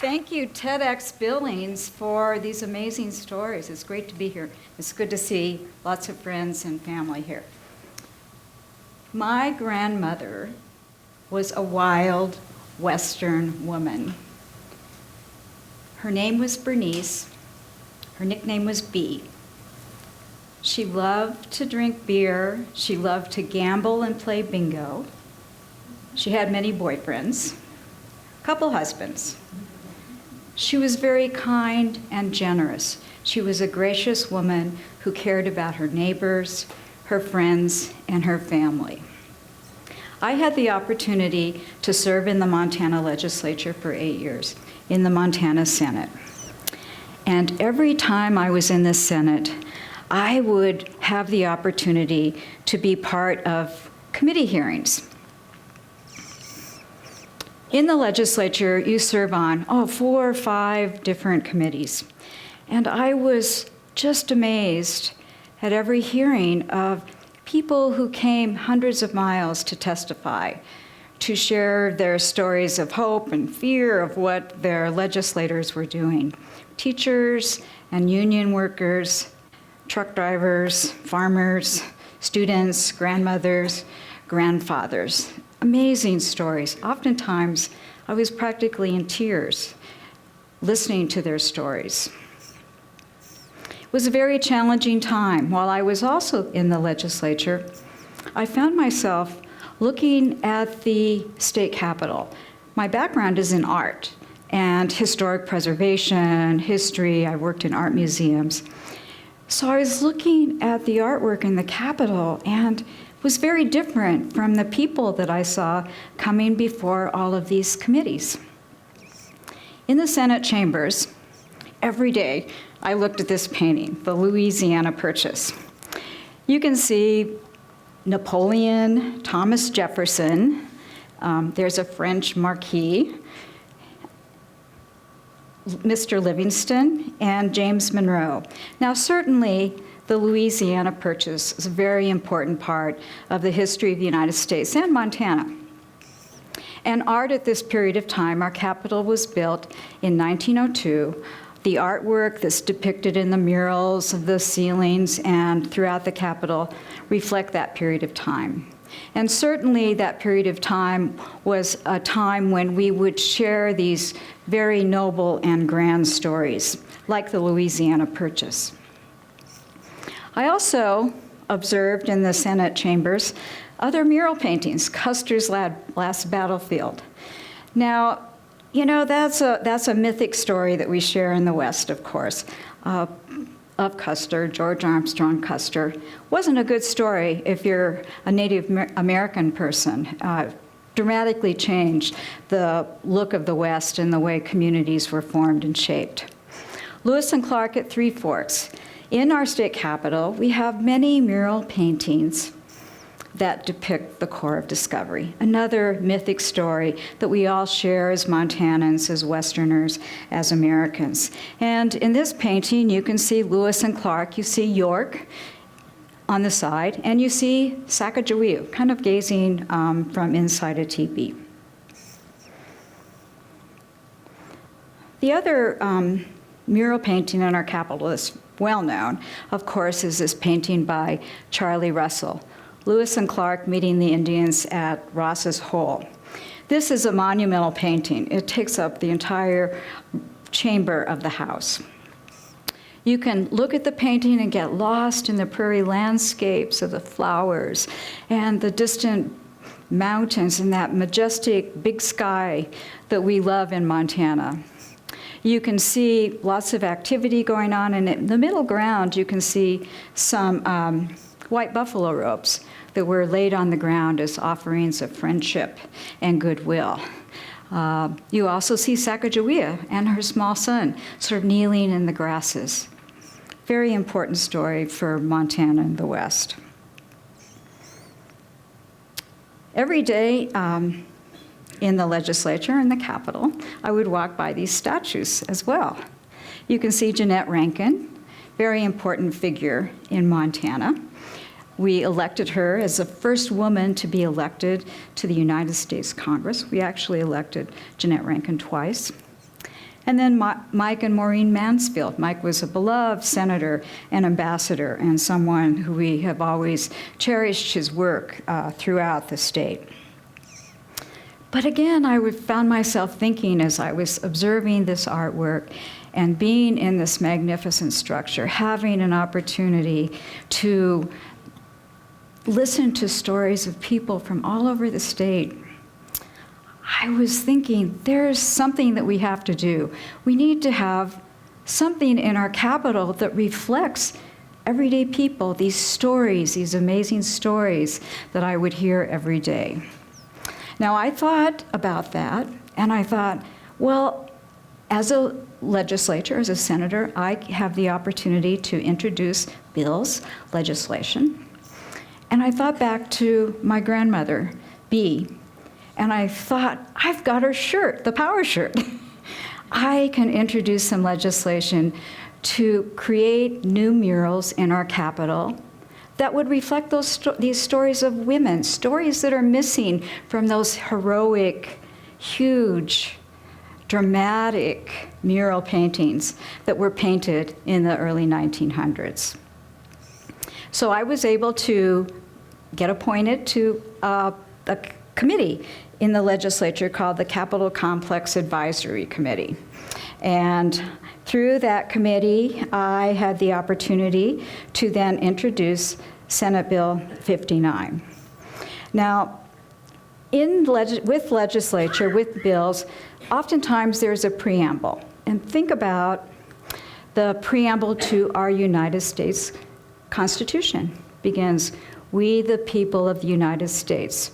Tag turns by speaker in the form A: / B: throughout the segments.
A: Thank you, TEDxBillings, for these amazing stories. It's great to be here. It's good to see lots of friends and family here. My grandmother was a wild Western woman. Her name was Bernice. Her nickname was Bee. She loved to drink beer. She loved to gamble and play bingo. She had many boyfriends, a couple husbands. She was very kind and generous. She was a gracious woman who cared about her neighbors, her friends, and her family. I had the opportunity to serve in the Montana legislature for 8 years, in the Montana Senate. And every time I was in the Senate, I would have the opportunity to be part of committee hearings. In the legislature, you serve on 4 or 5 different committees. And I was just amazed at every hearing of people who came hundreds of miles to testify, to share their stories of hope and fear of what their legislators were doing. Teachers and union workers, truck drivers, farmers, students, grandmothers, grandfathers. Amazing stories. Oftentimes, I was practically in tears listening to their stories. It was a very challenging time. While I was also in the legislature, I found myself looking at the state capitol. My background is in art and historic preservation, history. I worked in art museums. So I was looking at the artwork in the capitol, and was very different from the people that I saw coming before all of these committees. In the Senate chambers, every day I looked at this painting, the Louisiana Purchase. You can see Napoleon, Thomas Jefferson, there's a French marquis, Mr. Livingston, and James Monroe. Now, certainly, the Louisiana Purchase is a very important part of the history of the United States and Montana. And art at this period of time, our capital was built in 1902. The artwork that's depicted in the murals of the ceilings and throughout the Capitol reflect that period of time. And certainly that period of time was a time when we would share these very noble and grand stories, like the Louisiana Purchase. I also observed in the Senate chambers other mural paintings, Custer's Last Battlefield. Now, you know, that's a mythic story that we share in the West, of course, of Custer, George Armstrong Custer. Wasn't a good story if you're a Native American person. Dramatically changed the look of the West and the way communities were formed and shaped. Lewis and Clark at Three Forks. In our state capitol, we have many mural paintings that depict the Corps of Discovery, another mythic story that we all share as Montanans, as Westerners, as Americans. And in this painting, you can see Lewis and Clark, you see York on the side, and you see Sacagawea, kind of gazing from inside a teepee. The other mural painting in our capital is well known, of course, is this painting by Charlie Russell, Lewis and Clark meeting the Indians at Ross's Hole. This is a monumental painting. It takes up the entire chamber of the house. You can look at the painting and get lost in the prairie landscapes of the flowers and the distant mountains and that majestic big sky that we love in Montana. You can see lots of activity going on, and in the middle ground, you can see some white buffalo robes that were laid on the ground as offerings of friendship and goodwill. You also see Sacagawea and her small son sort of kneeling in the grasses. Very important story for Montana and the West. Every day, in the legislature and the Capitol, I would walk by these statues as well. You can see Jeannette Rankin, very important figure in Montana. We elected her as the first woman to be elected to the United States Congress. We actually elected Jeannette Rankin twice. And then Mike and Maureen Mansfield. Mike was a beloved senator and ambassador and someone who we have always cherished his work throughout the state. But again, I found myself thinking as I was observing this artwork and being in this magnificent structure, having an opportunity to listen to stories of people from all over the state, I was thinking, there's something that we have to do. We need to have something in our capital that reflects everyday people, these stories, these amazing stories that I would hear every day. Now, I thought about that, and I thought, well, as a legislator, as a senator, I have the opportunity to introduce bills, legislation. And I thought back to my grandmother, Bee, and I thought, I've got her shirt, the power shirt. I can introduce some legislation to create new murals in our capital that would reflect these stories of women, stories that are missing from those heroic, huge, dramatic mural paintings that were painted in the early 1900s. So I was able to get appointed to a committee in the legislature called the Capitol Complex Advisory Committee. And through that committee, I had the opportunity to then introduce Senate Bill 59. Now, with legislature, with bills, oftentimes there's a preamble. And think about the preamble to our United States Constitution. Begins, "We the people of the United States."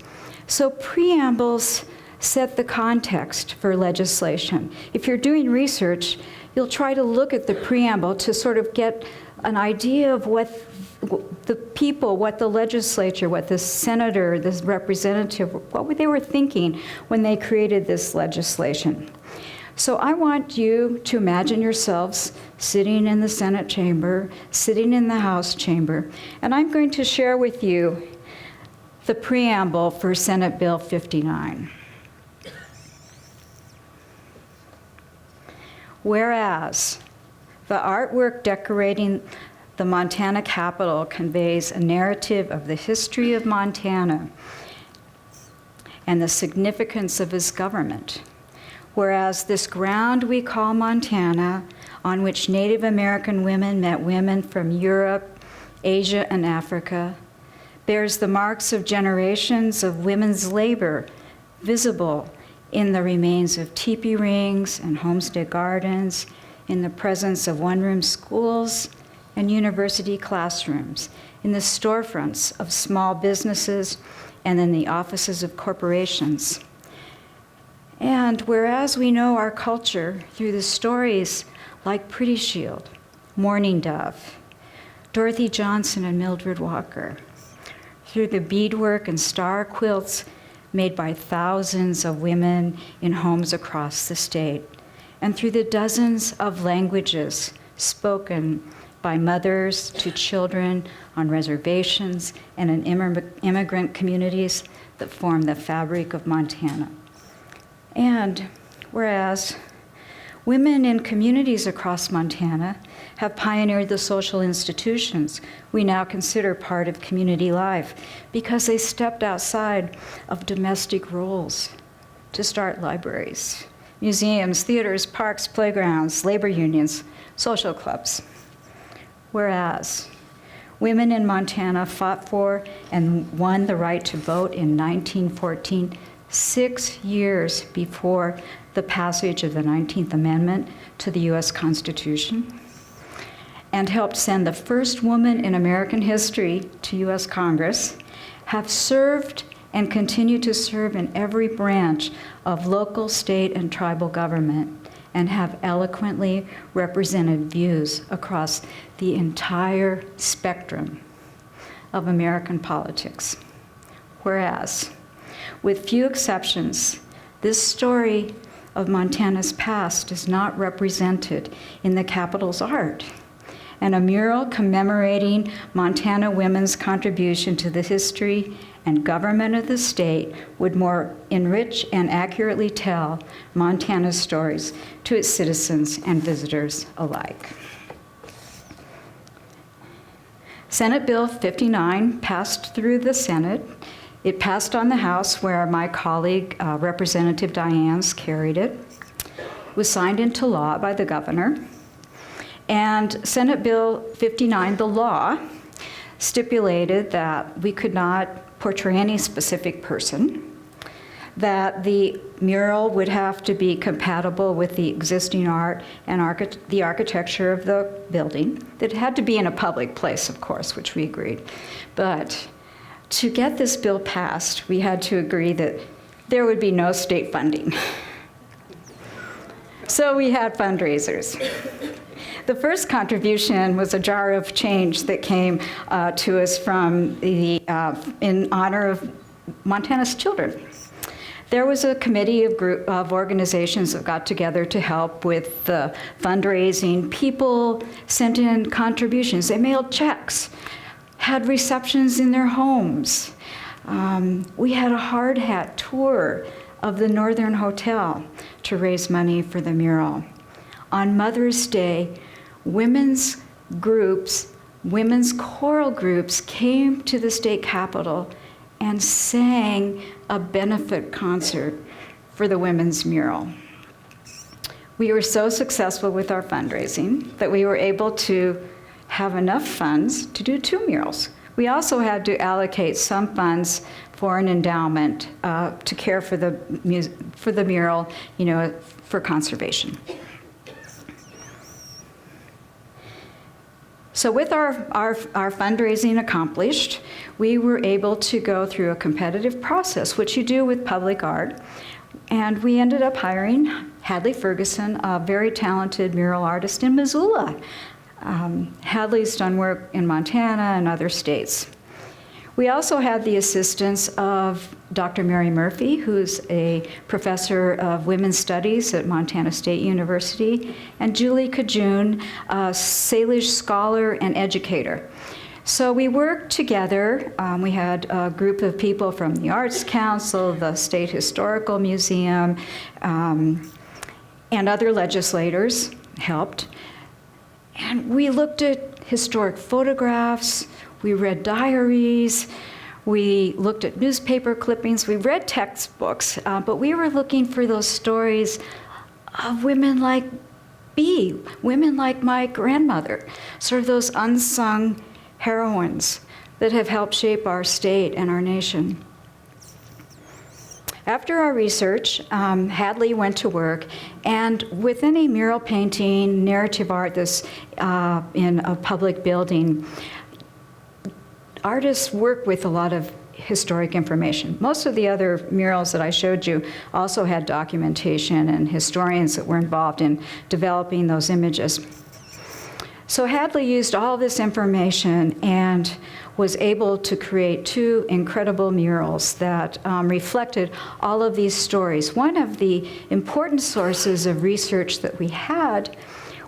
A: So preambles set the context for legislation. If you're doing research, you'll try to look at the preamble to sort of get an idea of what the people, what the legislature, what the senator, this representative, what they were thinking when they created this legislation. So I want you to imagine yourselves sitting in the Senate chamber, sitting in the House chamber, and I'm going to share with you the preamble for Senate Bill 59. Whereas the artwork decorating the Montana Capitol conveys a narrative of the history of Montana and the significance of its government. Whereas this ground we call Montana, on which Native American women met women from Europe, Asia, and Africa, bears the marks of generations of women's labor visible in the remains of teepee rings and homestead gardens, in the presence of one-room schools and university classrooms, in the storefronts of small businesses, and in the offices of corporations. And whereas we know our culture through the stories like Pretty Shield, Mourning Dove, Dorothy Johnson and Mildred Walker, through the beadwork and star quilts made by thousands of women in homes across the state, and through the dozens of languages spoken by mothers to children on reservations and in immigrant communities that form the fabric of Montana. And whereas women in communities across Montana have pioneered the social institutions we now consider part of community life because they stepped outside of domestic roles to start libraries, museums, theaters, parks, playgrounds, labor unions, social clubs. Whereas women in Montana fought for and won the right to vote in 1914, 6 years before the passage of the 19th Amendment to the U.S. Constitution, and helped send the first woman in American history to U.S. Congress, have served and continue to serve in every branch of local, state, and tribal government, and have eloquently represented views across the entire spectrum of American politics. Whereas, with few exceptions, this story of Montana's past is not represented in the Capitol's art. And a mural commemorating Montana women's contribution to the history and government of the state would more enrich and accurately tell Montana's stories to its citizens and visitors alike. Senate Bill 59 passed through the Senate. It passed on the House, where my colleague, Representative Dianes, carried it. It was signed into law by the governor. And Senate Bill 59, the law, stipulated that we could not portray any specific person, that the mural would have to be compatible with the existing art and the architecture of the building. That it had to be in a public place, of course, which we agreed. But to get this bill passed, we had to agree that there would be no state funding. So we had fundraisers. The first contribution was a jar of change that came to us from in honor of Montana's children. There was a committee of organizations that got together to help with the fundraising. People sent in contributions. They mailed checks, had receptions in their homes. We had a hard hat tour of the Northern Hotel to raise money for the mural. On Mother's Day, women's choral groups came to the state capitol and sang a benefit concert for the women's mural. We were so successful with our fundraising that we were able to have enough funds to do 2 murals. We also had to allocate some funds for an endowment to care for the mural, for conservation. So with our fundraising accomplished, we were able to go through a competitive process, which you do with public art. And we ended up hiring Hadley Ferguson, a very talented mural artist in Missoula. Hadley's done work in Montana and other states. We also had the assistance of Dr. Mary Murphy, who's a professor of women's studies at Montana State University, and Julie Cajun, a Salish scholar and educator. So we worked together. We had a group of people from the Arts Council, the State Historical Museum, and other legislators helped. And we looked at historic photographs, we read diaries, we looked at newspaper clippings, we read textbooks, but we were looking for those stories of women like me, women like my grandmother, sort of those unsung heroines that have helped shape our state and our nation. After our research, Hadley went to work, and with any mural painting, narrative art that's in a public building, artists work with a lot of historic information. Most of the other murals that I showed you also had documentation and historians that were involved in developing those images. So Hadley used all this information and was able to create 2 incredible murals that reflected all of these stories. One of the important sources of research that we had,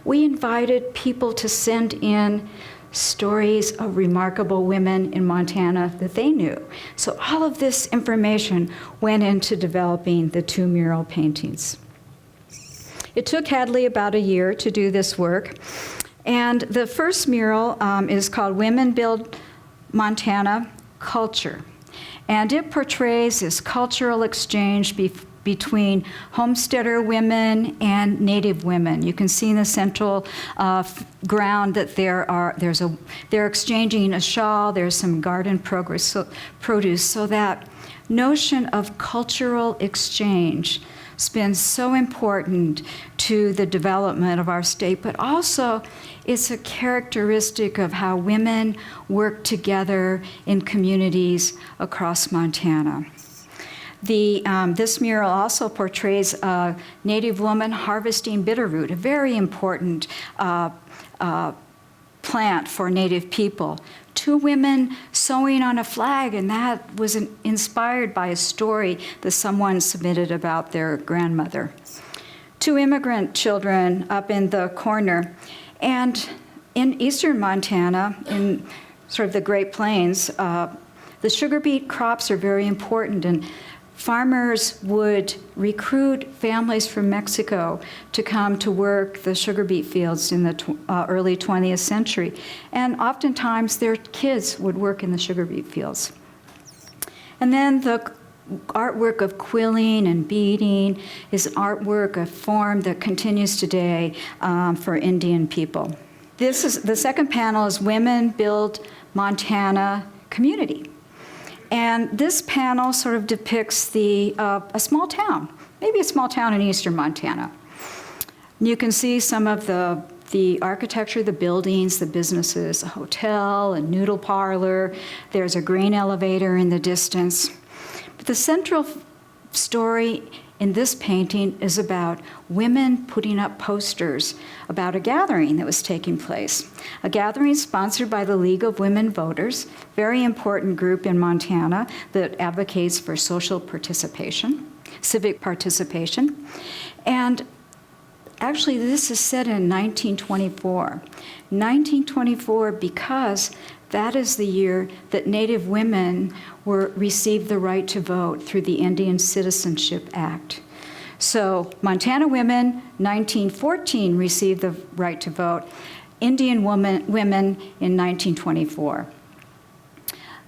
A: we invited people to send in stories of remarkable women in Montana that they knew. So all of this information went into developing the 2 mural paintings. It took Hadley about a year to do this work. And the first mural is called Women Build Montana Culture. And it portrays this cultural exchange between homesteader women and native women. You can see in the central ground that they're exchanging a shawl, there's some garden produce, so that notion of cultural exchange has been so important to the development of our state, but also it's a characteristic of how women work together in communities across Montana. This mural also portrays a native woman harvesting bitterroot, a very important plant for native people. 2 women sewing on a flag, and that was inspired by a story that someone submitted about their grandmother. 2 immigrant children up in the corner. And in eastern Montana, in sort of the Great Plains, The sugar beet crops are very important, and farmers would recruit families from Mexico to come to work the sugar beet fields in the early 20th century. And oftentimes their kids would work in the sugar beet fields. And then the artwork of quilling and beading is artwork, a form that continues today for Indian people. The second panel is Women Build Montana Community. And this panel sort of depicts a small town, maybe a small town in eastern Montana. You can see some of the architecture, the buildings, the businesses, a hotel, a noodle parlor. There's a grain elevator in the distance. But the central story in this painting is about women putting up posters about a gathering that was taking place. A gathering sponsored by the League of Women Voters, very important group in Montana that advocates for social participation, civic participation. And actually, this is set in 1924. 1924 because that is the year that Native women received the right to vote through the Indian Citizenship Act. So Montana women, 1914, received the right to vote. Indian women in 1924.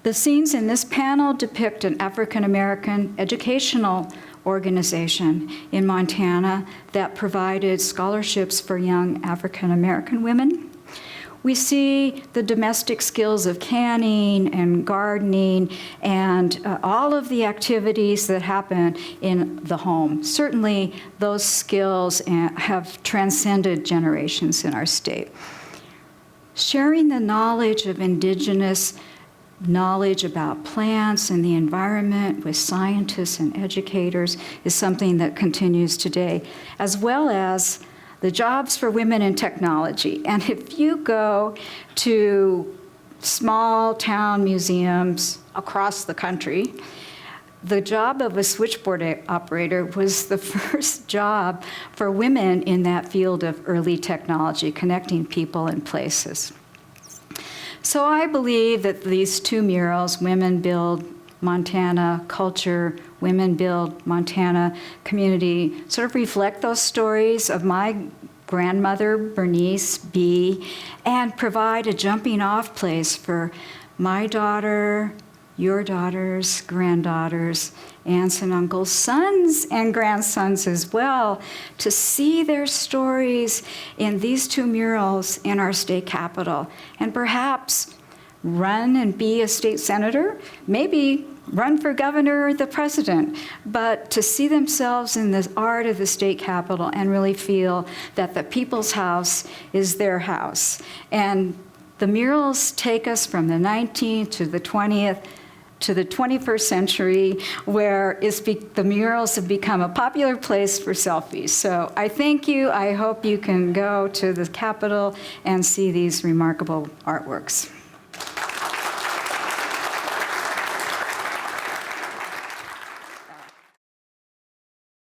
A: The scenes in this panel depict an African-American educational organization in Montana that provided scholarships for young African-American women. We see the domestic skills of canning and gardening and all of the activities that happen in the home. Certainly, those skills have transcended generations in our state. Sharing the knowledge of indigenous knowledge about plants and the environment with scientists and educators is something that continues today, as well as the jobs for women in technology. And if you go to small town museums across the country, the job of a switchboard operator was the first job for women in that field of early technology, connecting people and places. So I believe that these two murals, Women Build Montana Culture, Women Build Montana Community, sort of reflect those stories of my grandmother, Bernice B., and provide a jumping off place for my daughter, your daughters, granddaughters, aunts and uncles, sons and grandsons as well, to see their stories in these two murals in our state capitol, and perhaps run and be a state senator, maybe run for governor or the president, but to see themselves in the art of the state capitol and really feel that the people's house is their house. And the murals take us from the 19th to the 20th to the 21st century, where the murals have become a popular place for selfies. So I thank you. I hope you can go to the Capitol and see these remarkable artworks.